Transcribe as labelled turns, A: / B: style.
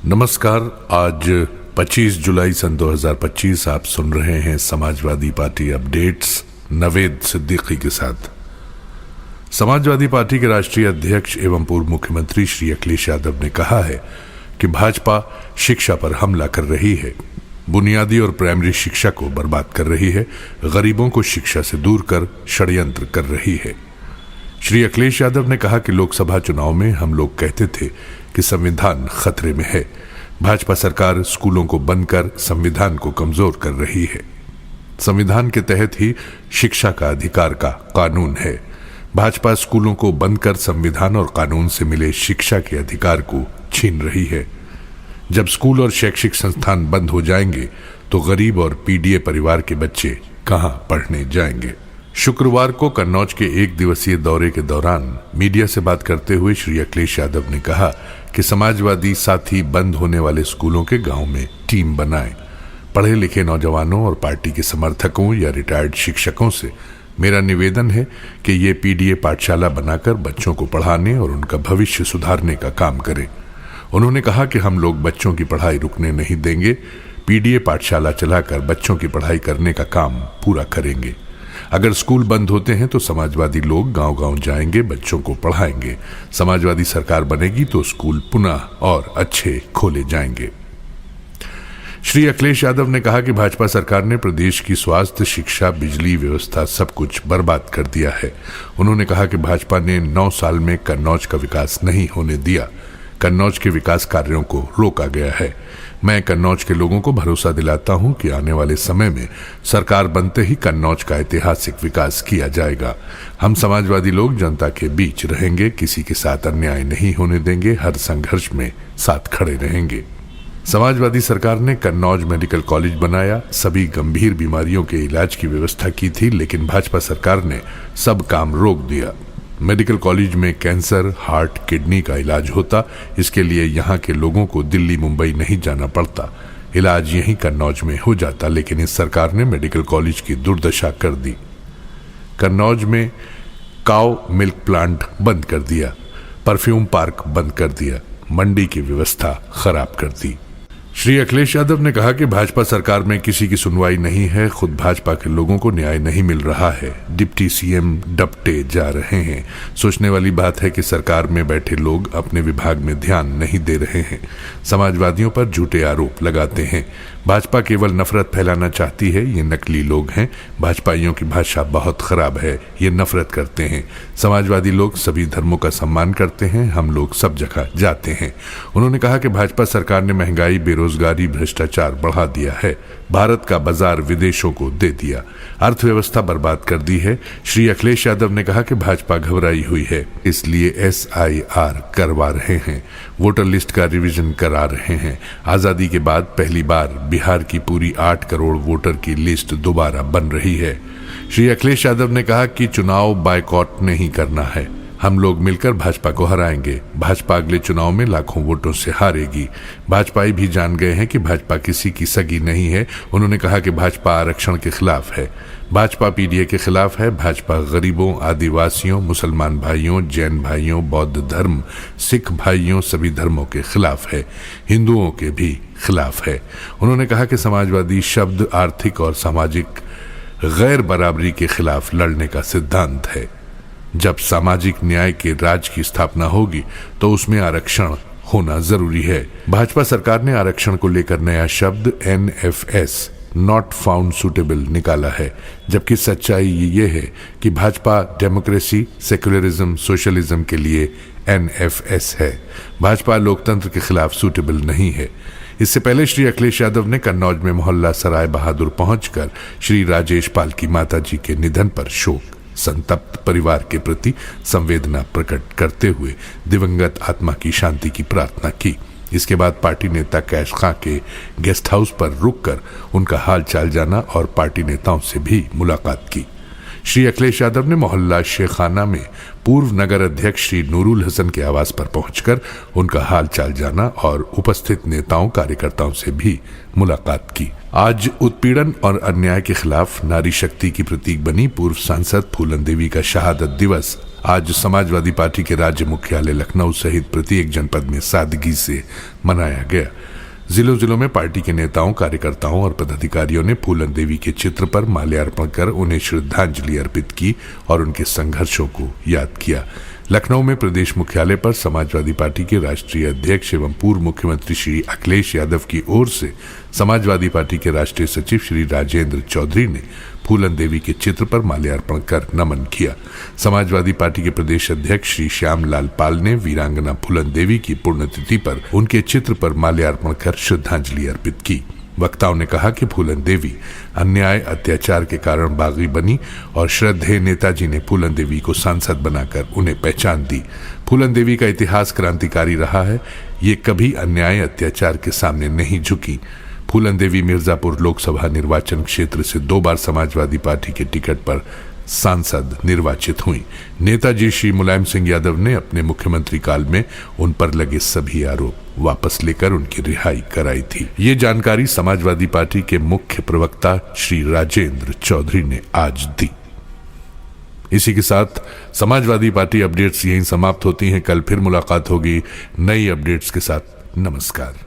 A: नमस्कार। आज 25 जुलाई सन 2025 आप सुन रहे हैं समाजवादी पार्टी अपडेट्स नवेद सिद्दीकी के साथ। समाजवादी पार्टी के राष्ट्रीय अध्यक्ष एवं पूर्व मुख्यमंत्री श्री अखिलेश यादव ने कहा है कि भाजपा शिक्षा पर हमला कर रही है, बुनियादी और प्राइमरी शिक्षा को बर्बाद कर रही है, गरीबों को शिक्षा से दूर कर षड्यंत्र कर रही है। श्री अखिलेश यादव ने कहा कि लोकसभा चुनाव में हम लोग कहते थे कि संविधान खतरे में है। भाजपा सरकार स्कूलों को बंद कर संविधान को कमजोर कर रही है। संविधान के तहत ही शिक्षा का अधिकार का कानून है। भाजपा स्कूलों को बंद कर संविधान और कानून से मिले शिक्षा के अधिकार को छीन रही है। जब स्कूल और शैक्षिक संस्थान बंद हो जाएंगे तो गरीब और पीडीए परिवार के बच्चे कहां पढ़ने जाएंगे। शुक्रवार को कन्नौज के एक दिवसीय दौरे के दौरान मीडिया से बात करते हुए श्री अखिलेश यादव ने कहा कि समाजवादी साथी बंद होने वाले स्कूलों के गांव में टीम बनाएं। पढ़े लिखे नौजवानों और पार्टी के समर्थकों या रिटायर्ड शिक्षकों से मेरा निवेदन है कि ये पीडीए पाठशाला बनाकर बच्चों को पढ़ाने और उनका भविष्य सुधारने का काम करें। उन्होंने कहा कि हम लोग बच्चों की पढ़ाई रुकने नहीं देंगे। पीडीए पाठशाला चलाकर बच्चों की पढ़ाई करने का काम पूरा करेंगे। अगर स्कूल बंद होते हैं तो समाजवादी लोग गांव-गांव जाएंगे, बच्चों को पढ़ाएंगे। समाजवादी सरकार बनेगी तो स्कूल पुनः और अच्छे खोले जाएंगे। श्री अखिलेश यादव ने कहा कि भाजपा सरकार ने प्रदेश की स्वास्थ्य, शिक्षा, बिजली व्यवस्था सब कुछ बर्बाद कर दिया है। उन्होंने कहा कि भाजपा ने 9 साल में कन्नौज का विकास नहीं होने दिया। कन्नौज के विकास कार्यों को रोका गया है। मैं कन्नौज के लोगों को भरोसा दिलाता हूं कि आने वाले समय में सरकार बनते ही कन्नौज का ऐतिहासिक विकास किया जाएगा। हम समाजवादी लोग जनता के बीच रहेंगे, किसी के साथ अन्याय नहीं होने देंगे, हर संघर्ष में साथ खड़े रहेंगे। समाजवादी सरकार ने कन्नौज मेडिकल कॉलेज बनाया, सभी गंभीर बीमारियों के इलाज की व्यवस्था की थी, लेकिन भाजपा सरकार ने सब काम रोक दिया। मेडिकल कॉलेज में कैंसर, हार्ट, किडनी का इलाज होता। इसके लिए यहाँ के लोगों को दिल्ली, मुंबई नहीं जाना पड़ता। इलाज यहीं कन्नौज में हो जाता, लेकिन इस सरकार ने मेडिकल कॉलेज की दुर्दशा कर दी। कन्नौज में काऊ मिल्क प्लांट बंद कर दिया, परफ्यूम पार्क बंद कर दिया, मंडी की व्यवस्था खराब कर दी। श्री अखिलेश यादव ने कहा कि भाजपा सरकार में किसी की सुनवाई नहीं है, खुद भाजपा के लोगों को न्याय नहीं मिल रहा है। डिप्टी सीएम डपटे जा रहे हैं। सोचने वाली बात है कि सरकार में बैठे लोग अपने विभाग में ध्यान नहीं दे रहे हैं, समाजवादियों पर झूठे आरोप लगाते हैं। भाजपा केवल नफरत फैलाना चाहती है। ये नकली लोग हैं। भाजपाइयों की भाषा बहुत खराब है, ये नफरत करते हैं। समाजवादी लोग सभी धर्मों का सम्मान करते हैं, हम लोग सब जगह जाते हैं। उन्होंने कहा कि भाजपा सरकार ने महंगाई, बेरोजगारी, भ्रष्टाचार बढ़ा दिया है, भारत का बाजार विदेशों को दे दिया, अर्थव्यवस्था बर्बाद कर दी है। श्री अखिलेश यादव ने कहा कि भाजपा घबराई हुई है, इसलिए SIR करवा रहे हैं, वोटर लिस्ट का रिवीजन करा रहे हैं। आजादी के बाद पहली बार बिहार की पूरी 8 करोड़ वोटर की लिस्ट दोबारा बन रही है। श्री अखिलेश यादव ने कहा कि चुनाव बायकॉट नहीं करना है, हम लोग मिलकर भाजपा को हराएंगे। भाजपा अगले चुनाव में लाखों वोटों से हारेगी। भाजपाई भी जान गए हैं कि भाजपा किसी की सगी नहीं है। उन्होंने कहा कि भाजपा आरक्षण के खिलाफ है, भाजपा पीडीए के खिलाफ है, भाजपा गरीबों, आदिवासियों, मुसलमान भाइयों, जैन भाइयों, बौद्ध धर्म, सिख भाइयों, सभी धर्मों के खिलाफ है, हिंदुओं के भी खिलाफ है। उन्होंने कहा कि समाजवादी शब्द आर्थिक और सामाजिक गैर बराबरी के खिलाफ लड़ने का सिद्धांत है। जब सामाजिक न्याय के राज की स्थापना होगी तो उसमें आरक्षण होना जरूरी है। भाजपा सरकार ने आरक्षण को लेकर नया शब्द NFS नॉट फाउंड सुटेबल निकाला है, जबकि सच्चाई ये है कि भाजपा डेमोक्रेसी, सेक्युलरिज्म, सोशलिज्म के लिए NFS है। भाजपा लोकतंत्र के खिलाफ सूटेबल नहीं है। इससे पहले श्री अखिलेश यादव ने कन्नौज में मोहल्ला सराय बहादुर पहुंचकर श्री राजेश पाल की माताजी के निधन पर शोक संतप्त परिवार के प्रति संवेदना प्रकट करते हुए दिवंगत आत्मा की शांति की प्रार्थना की। इसके बाद पार्टी नेता कैश खां के गेस्ट हाउस पर रुककर उनका हाल चाल जाना और पार्टी नेताओं से भी मुलाकात की। श्री अखिलेश यादव ने मोहल्ला शेखाना में पूर्व नगर अध्यक्ष श्री नूरुल हसन के आवास पर पहुंचकर उनका हाल चाल जाना और उपस्थित नेताओं कार्यकर्ताओं से भी मुलाकात की। आज उत्पीड़न और अन्याय के खिलाफ नारी शक्ति की प्रतीक बनी पूर्व सांसद फूलन देवी का शहादत दिवस आज समाजवादी पार्टी के राज्य मुख्यालय लखनऊ सहित प्रत्येक जनपद में सादगी से मनाया गया। जिलों जिलों में पार्टी के नेताओं, कार्यकर्ताओं और पदाधिकारियों ने फूलन देवी के चित्र पर माल्यार्पण कर उन्हें श्रद्धांजलि अर्पित की और उनके संघर्षों को याद किया। लखनऊ में प्रदेश मुख्यालय पर समाजवादी पार्टी के राष्ट्रीय अध्यक्ष एवं पूर्व मुख्यमंत्री श्री अखिलेश यादव की ओर से समाजवादी पार्टी के राष्ट्रीय सचिव श्री राजेंद्र चौधरी ने फूलन देवी के चित्र पर माल्यार्पण कर नमन किया। समाजवादी पार्टी के प्रदेश अध्यक्ष श्री श्यामलाल पाल ने वीरांगना फूलन देवी की पुण्यतिथि पर उनके चित्र पर माल्यार्पण कर श्रद्धांजलि अर्पित की। वक्ताओं ने कहा कि फूलन देवी अन्याय अत्याचार के कारण बागी बनी और श्रद्धेय नेताजी ने फूलन देवी को सांसद बनाकर उन्हें पहचान दी। फूलन देवी का इतिहास क्रांतिकारी रहा है, ये कभी अन्याय अत्याचार के सामने नहीं झुकी। फूलन देवी मिर्जापुर लोकसभा निर्वाचन क्षेत्र से 2 बार समाजवादी पार्टी के टिकट पर सांसद निर्वाचित हुई। नेताजी श्री मुलायम सिंह यादव ने अपने मुख्यमंत्री काल में उन पर लगे सभी आरोप वापस लेकर उनकी रिहाई कराई थी। ये जानकारी समाजवादी पार्टी के मुख्य प्रवक्ता श्री राजेंद्र चौधरी ने आज दी। इसी के साथ समाजवादी पार्टी अपडेट्स यहीं समाप्त होती हैं। कल फिर मुलाकात होगी नई अपडेट्स के साथ। नमस्कार।